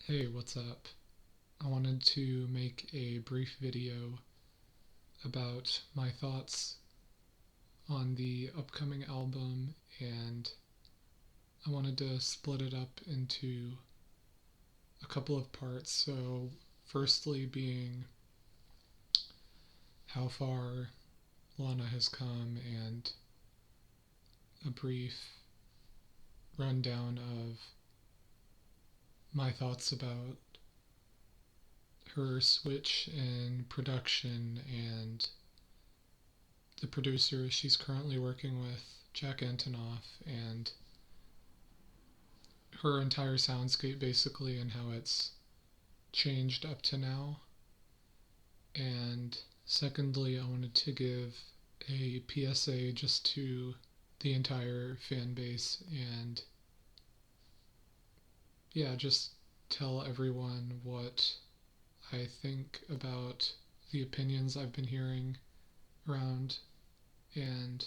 Hey, what's up? I wanted to make a brief video about my thoughts on the upcoming album, and I wanted to split it up into a couple of parts. So, firstly, being how far Lana has come, and a brief rundown of my thoughts about her switch in production and the producer she's currently working with, Jack Antonoff, and her entire soundscape basically, and how it's changed up to now. And secondly, I wanted to give a PSA just to the entire fan base, and yeah, just tell everyone what I think about the opinions I've been hearing around. And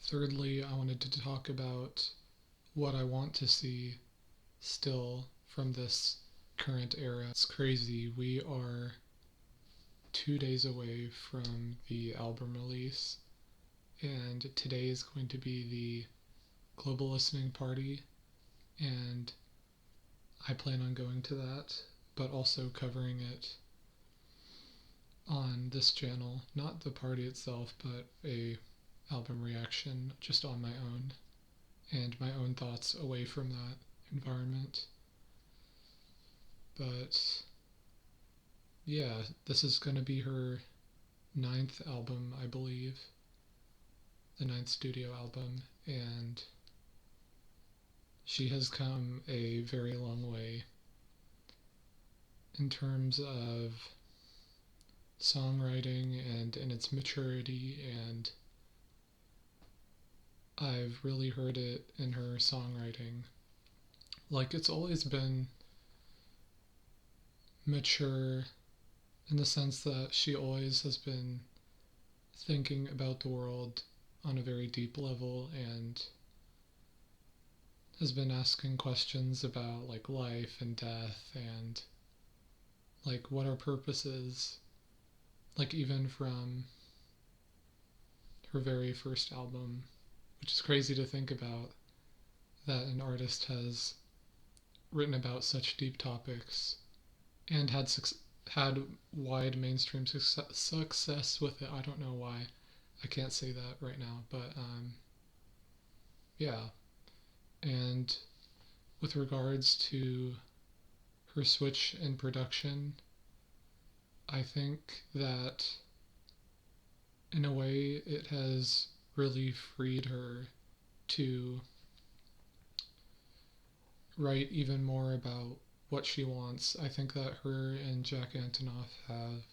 thirdly, I wanted to talk about what I want to see still from this current era. It's crazy. We are 2 days away from the album release, and today is going to be the global listening party, and I plan on going to that, but also covering it on this channel. Not the party itself, but a album reaction just on my own, and my own thoughts away from that environment. But yeah, this is going to be her ninth album, I believe, the ninth studio album, and she has come a very long way in terms of songwriting and in its maturity, and I've really heard it in her songwriting. Like, it's always been mature in the sense that she always has been thinking about the world on a very deep level, and has been asking questions about like life and death, and like what our purpose is. Like, even from her very first album, which is crazy to think about, that an artist has written about such deep topics and had wide mainstream success with it. I don't know why I can't say that right now, but yeah. And with regards to her switch in production, I think that in a way it has really freed her to write even more about what she wants. I think that her and Jack Antonoff have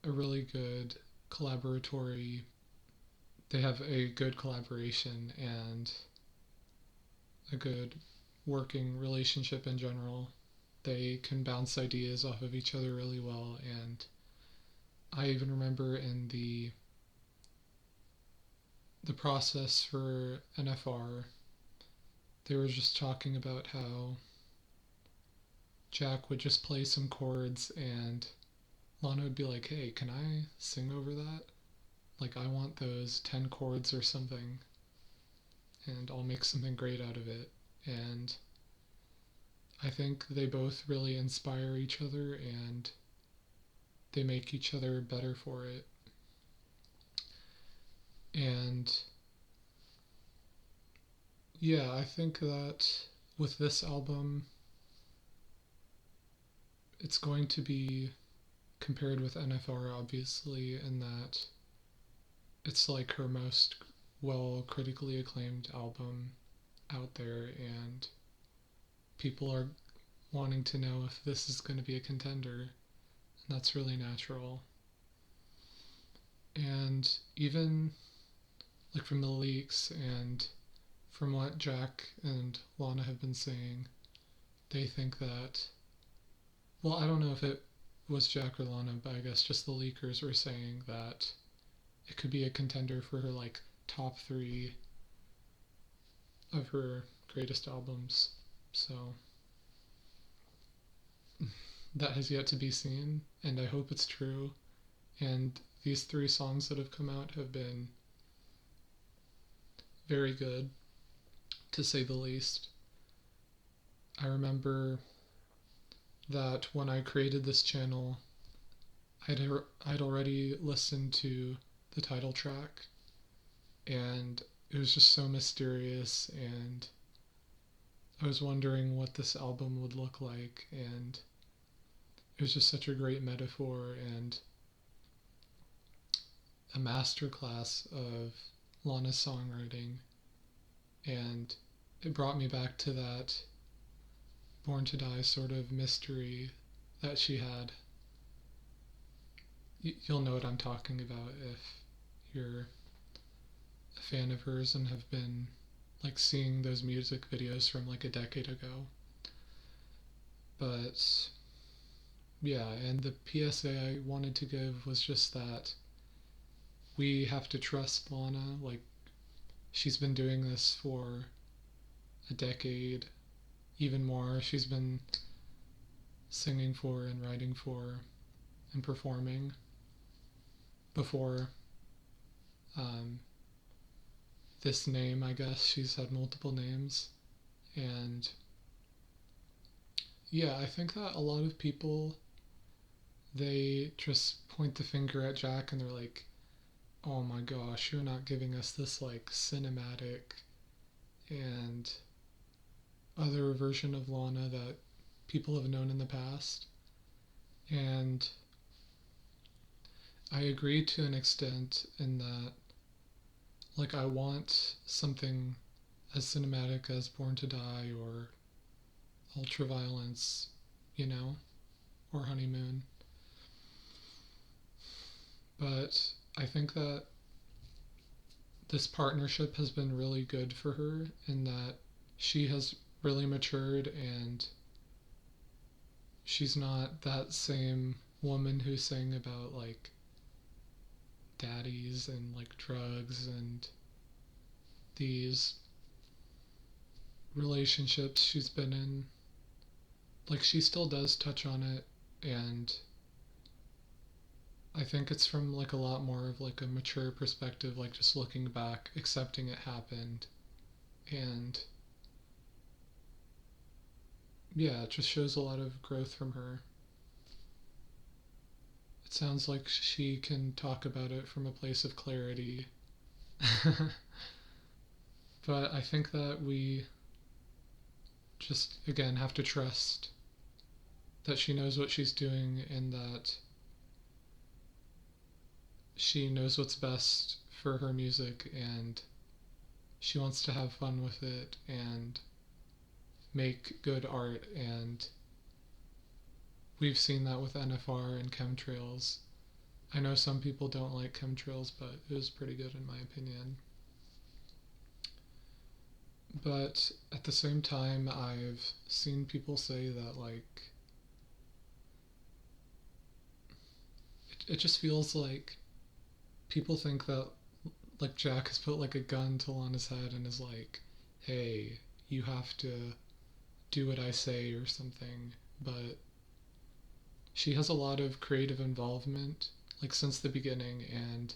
a really good collaboratory, they have a good collaboration and a good working relationship in general. They can bounce ideas off of each other really well, and I even remember in the process for NFR, they were just talking about how Jack would just play some chords and Lana would be like, "Hey, can I sing over that? Like, I want those 10 chords or something, and I'll make something great out of it." And I think they both really inspire each other, and they make each other better for it. And yeah, I think that with this album, it's going to be compared with NFR, obviously, in that it's like her most well critically acclaimed album out there, and people are wanting to know if this is going to be a contender, and that's really natural. And even like from the leaks and from what Jack and Lana have been saying, they think that, well, I don't know if it was Jack or Lana, but I guess just the leakers were saying that it could be a contender for her like top 3 of her greatest albums. So that has yet to be seen, and I hope it's true. And these 3 songs that have come out have been very good, to say the least. I remember that when I created this channel, I'd already listened to the title track, and it was just so mysterious, and I was wondering what this album would look like, and it was just such a great metaphor and a masterclass of Lana's songwriting, and it brought me back to that Born to Die sort of mystery that she had. You'll know what I'm talking about if you're a fan of hers and have been like seeing those music videos from like a decade ago. But yeah, and the PSA I wanted to give was just that we have to trust Lana. Like, she's been doing this for a decade, even more. She's been singing for and writing for and performing before this name, I guess. She's had multiple names. And yeah, I think that a lot of people, they just point the finger at Jack and they're like, oh my gosh, you're not giving us this like cinematic and other version of Lana that people have known in the past. And I agree to an extent in that, like, I want something as cinematic as Born to Die or Ultraviolence, you know, or Honeymoon. But I think that this partnership has been really good for her in that she has really matured, and she's not that same woman who sang about like daddies and like drugs and these relationships she's been in. Like, she still does touch on it, and I think it's from like a lot more of like a mature perspective, like just looking back, accepting it happened, and yeah, it just shows a lot of growth from her. It sounds like she can talk about it from a place of clarity. But I think that we just, again, have to trust that she knows what she's doing and that she knows what's best for her music, and she wants to have fun with it and make good art. And we've seen that with NFR and Chemtrails. I know some people don't like Chemtrails, but it was pretty good in my opinion. But at the same time, I've seen people say that, like, it just feels like people think that, like, Jack has put, like, a gun to Lana's head and is like, hey, you have to do what I say or something. But she has a lot of creative involvement, like, since the beginning, and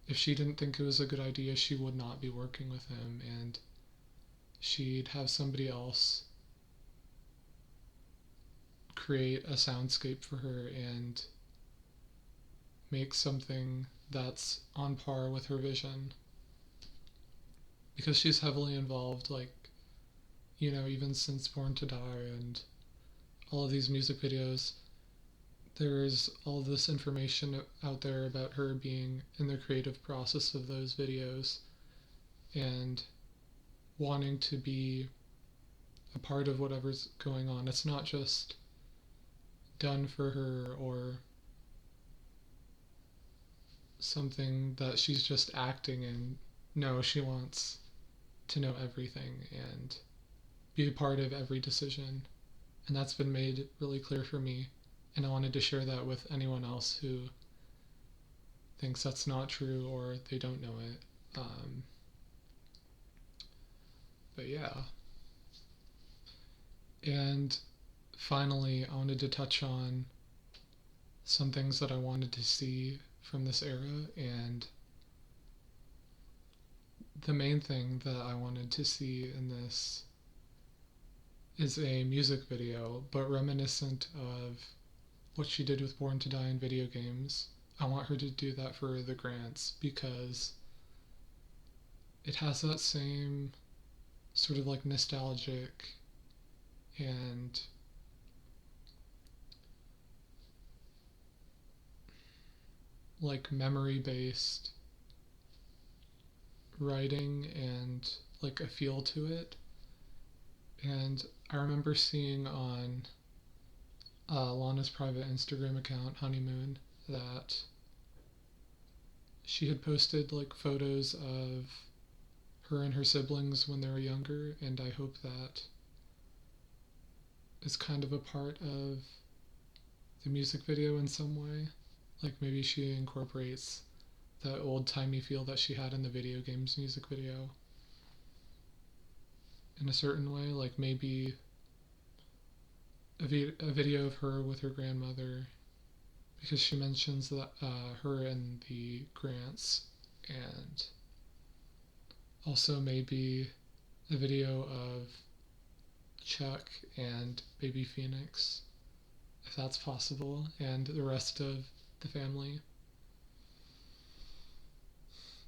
if she didn't think it was a good idea, she would not be working with him, and she'd have somebody else create a soundscape for her and make something that's on par with her vision. Because she's heavily involved, like, you know, even since Born to Die and all of these music videos, there's all this information out there about her being in the creative process of those videos and wanting to be a part of whatever's going on. It's not just done for her or something that she's just acting in. No, she wants to know everything and be a part of every decision. And that's been made really clear for me. And I wanted to share that with anyone else who thinks that's not true or they don't know it. But yeah. And finally, I wanted to touch on some things that I wanted to see from this era, and the main thing that I wanted to see in this is a music video, but reminiscent of what she did with Born to Die in video games. I want her to do that for the Grants because it has that same sort of like nostalgic and like memory based writing and like a feel to it. And I remember seeing on Lana's private Instagram account, Honeymoon, that she had posted like photos of her and her siblings when they were younger, and I hope that is kind of a part of the music video in some way. Like maybe she incorporates that old timey feel that she had in the video games music video in a certain way, like maybe a video of her with her grandmother, because she mentions that her and the Grants, and also maybe a video of Chuck and baby Phoenix, if that's possible, and the rest of the family,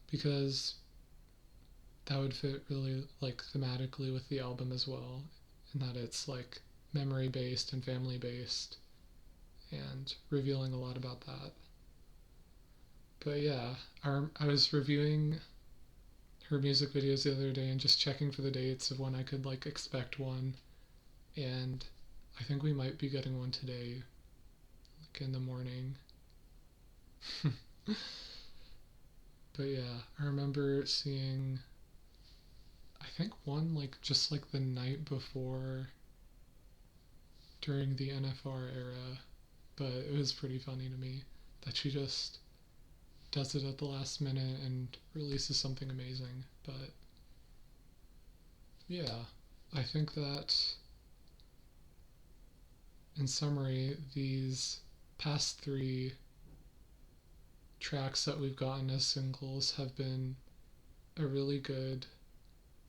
because that would fit really like thematically with the album as well, in that it's like memory based and family based and revealing a lot about that. But yeah, I was reviewing her music videos the other day and just checking for the dates of when I could like expect one, and I think we might be getting one today, like in the morning. But yeah, I remember seeing, I think one like just like the night before during the NFR era, but it was pretty funny to me that she just does it at the last minute and releases something amazing. But yeah, I think that in summary, these past three tracks that we've gotten as singles have been a really good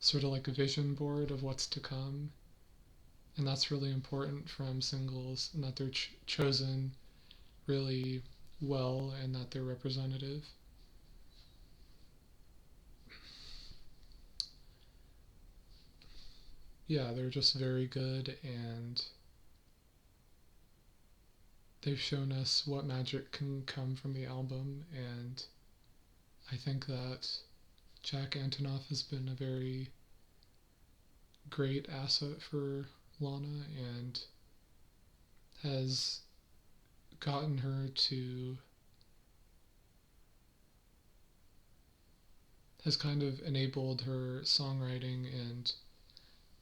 sort of like a vision board of what's to come, and that's really important from singles, and that they're chosen really well and that they're representative. Yeah, they're just very good, and they've shown us what magic can come from the album, and I think that Jack Antonoff has been a very great asset for Lana and has gotten her to, has kind of enabled her songwriting and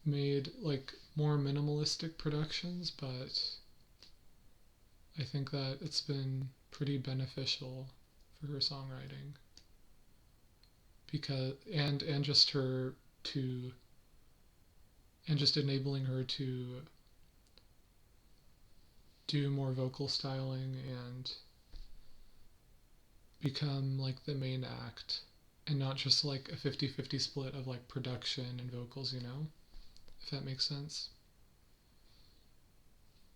made like more minimalistic productions, but I think that it's been pretty beneficial for her songwriting, because and just her to, and just enabling her to do more vocal styling and become like the main act, and not just like a 50-50 split of like production and vocals, you know, if that makes sense.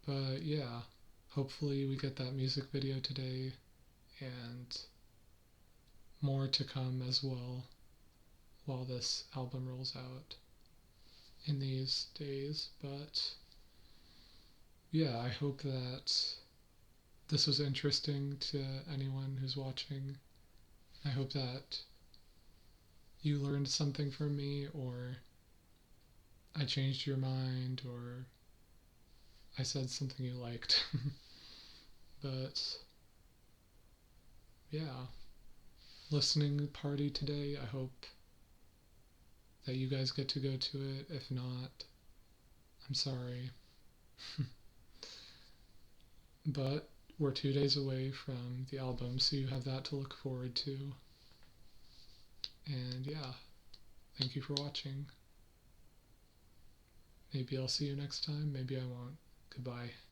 But yeah, hopefully we get that music video today, and more to come as well while this album rolls out in these days. But yeah, I hope that this was interesting to anyone who's watching. I hope that you learned something from me, or I changed your mind, or I said something you liked. But yeah, listening party today. I hope that you guys get to go to it. If not, I'm sorry. But we're 2 days away from the album, so you have that to look forward to. And yeah, thank you for watching. Maybe I'll see you next time, maybe I won't. Goodbye.